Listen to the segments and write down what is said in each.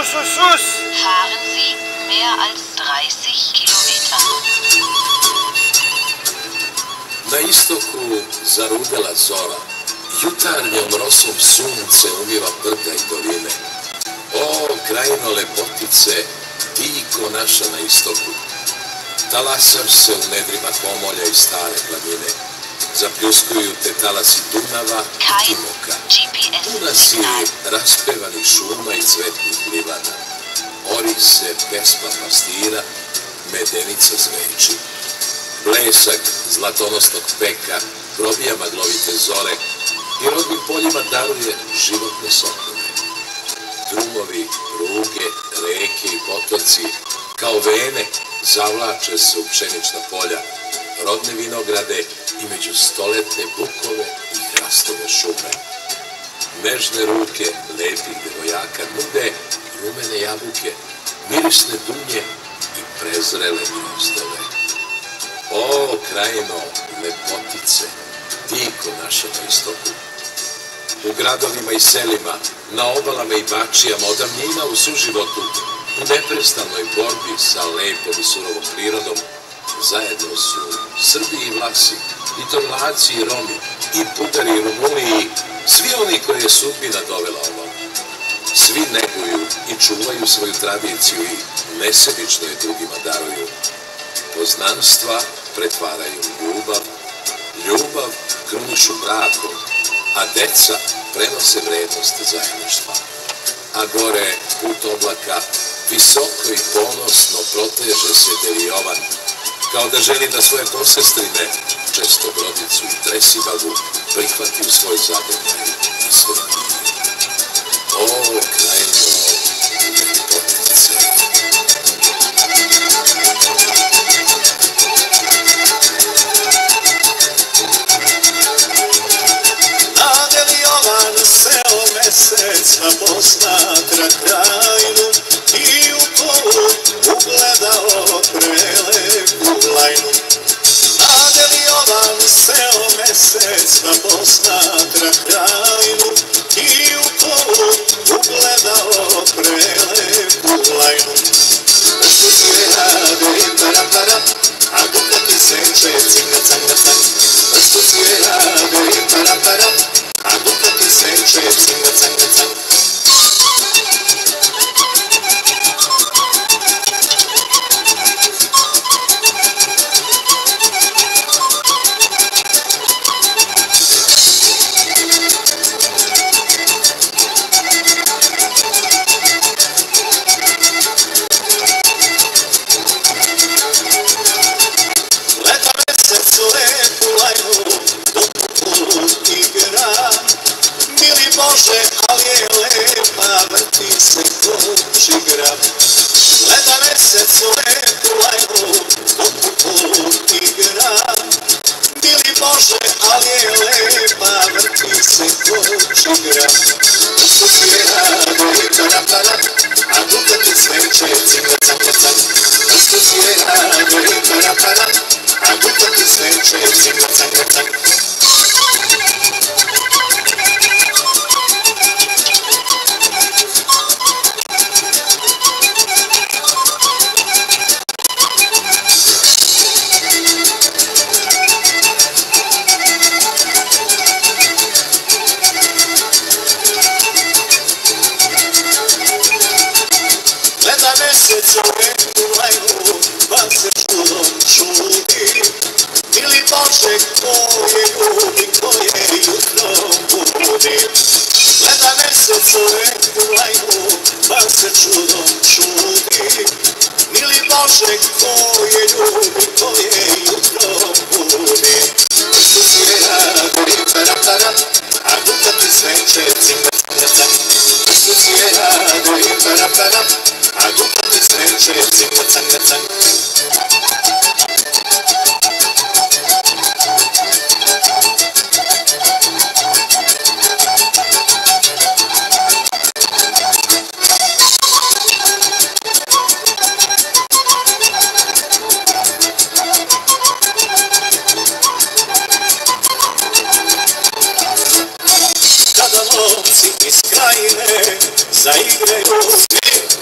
sus. Fahren Sie mehr als 30 Kilometer. Na istoku zarudela zora, jutarnjom rosom sunce umiva brda i doline. O, krajino lepotice, ti ko naša na istoku. Talasaš se u nedrima Pomolja i stare planine. Zapljuskuju te talasi Dunava i Timoka. Puna si raspevanih šuma i cvetnih livada. Ori se pesma pastira, medenica zveči. Blesak zlatonosnog peka probija maglovite zore i rodnim poljima daruje životne sokove. Drumovi, pruge, reke i potoci kao vene zavlače se u pšenična polja, rodne vinograde i među stoletne bukove i hrastove šume. Nežne ruke lepih devojaka nude rumene jabuke, mirisne dunje i prezrele grozdove. O, krajino, lepotice, ti ko naša na istoku. U gradovima i selima, na obalama i bačijama, od davnina u suživotu, u neprestanoj borbi sa lepom i surovom prirodom, zajedno su Srbi i Vlasi, i Torlaci i Romi, i Bugari i Rumuni, svi oni koje je sudbina dovela ovom. Svi neguju i čuvaju svoju tradiciju i nesebično je drugima daruju. Poznanstva pretvaraju ljubav, ljubav krunišu brakom, a deca prenose vrednost zajedništva. A gore, put oblaka, visoko i ponosno proteže se Deli Jovan, kao da želi da svoje posestrine, često brodicu i tresibavu, prihvati u svoj zagrljaj i svoj mir. O, krajino, lepotice! Na Deli Jovan seo meseca posmatra krajinu i u kolu ugledao prelepu lajnu. Na Deli Jovan seo meseca posmatra krajinu i u kolu ugledao prelepu lajnu. Nešto svijade i para, a duka ti seče cinga canga cang. Nešto svijade i para, a duka ti seče cinga canga cang. Bože, ali je lepa, vrti se koč igra. Gleda mesec u lepu lajnu, dok u put igra. Mili Bože, ali je lepa, vrti se koč igra. Nešto svijade i para, a duka ti sveće cinga canga cang. Nešto svijade i para, a duka ti sveće cinga canga cang. Mesec u lepu lajnu, pa se čudom čudi. Mili Bože, ko je ljubi, ko je jutrom budi. Gleda mesec u lepu lajnu, pa se čudom čudi. Mili Bože, ko je ljubi, ko je jutrom budi. Nešto svijade i para, a duka ti sveće cinga canga cang. Nešto svijade i para, a duka ti sveće cinga canga cang. Kada lovci iz krajine zaigraju svi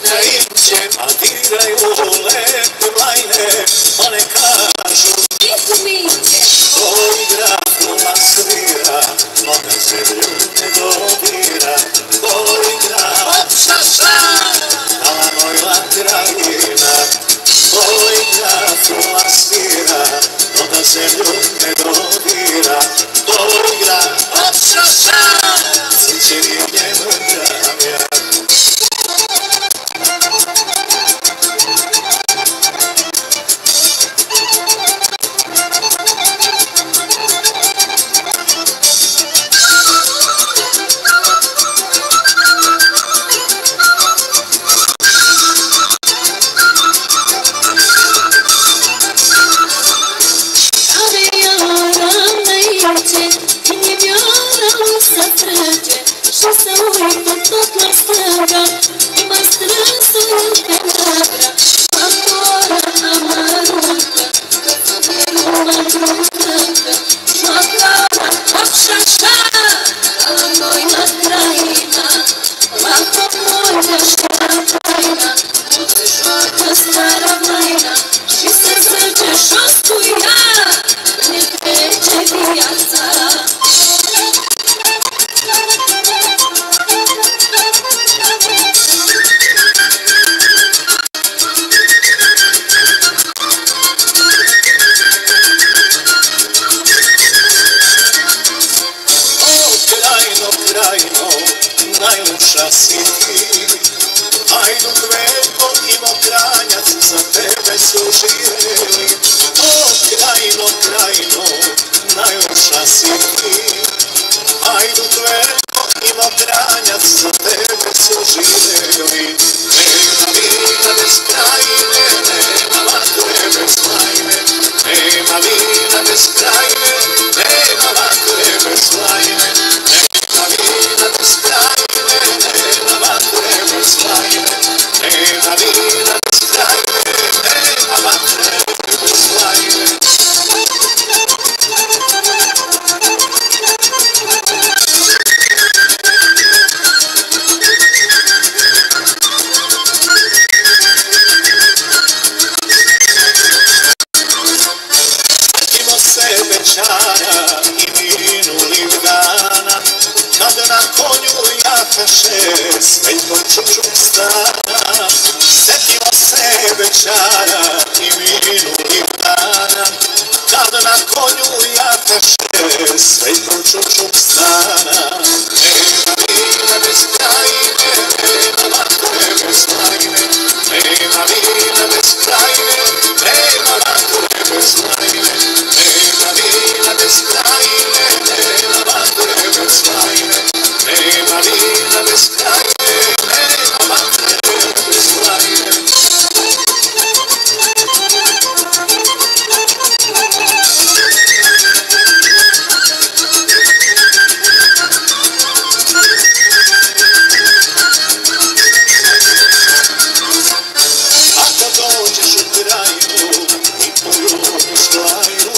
Najlepša si ti, Hajduk Veljko i Mokranjac za tebe su živjeli. O krajino, krajino, najlepša si ti, Hajduk Veljko i Mokranjac za tebe su živjeli. Nema vina bez krajine, nema vatre bez lajne, nema vina bez krajine, nema vatre bez lajne, nema vina bez krajine, nema vatre bez lajne, nema vina bez krajine, nema vatre bez lajne. Setimo se večara i minulih dana, kad na konju jahaše s Veljkom Čučuk stana. Setimo se večara i minulih dana, kad na konju jahaše s Veljkom Čučuk stana. Nema vina bez krajine, nema vatre bez lajne, nema vina bez krajine, nema vatre bez lajne, nema vina bez krajine, nema vatre bez lajne, nema vina bez krajine, nema vatre bez lajne. Ako dođeš u krajinu i poljubiš lajnu,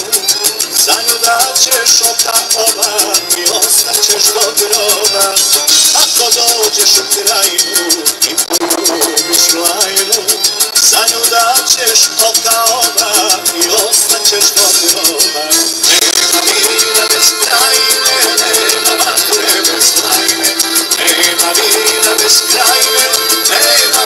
za nju daćeš oka oba i ostaćeš do groba. Ako dođeš u krajinu i poljubiš lajnu, za nju daćeš oka oba i ostaćeš do groba. Nema vina bez krajine, nema vatre bez lajne, nema vina bez krajine, nema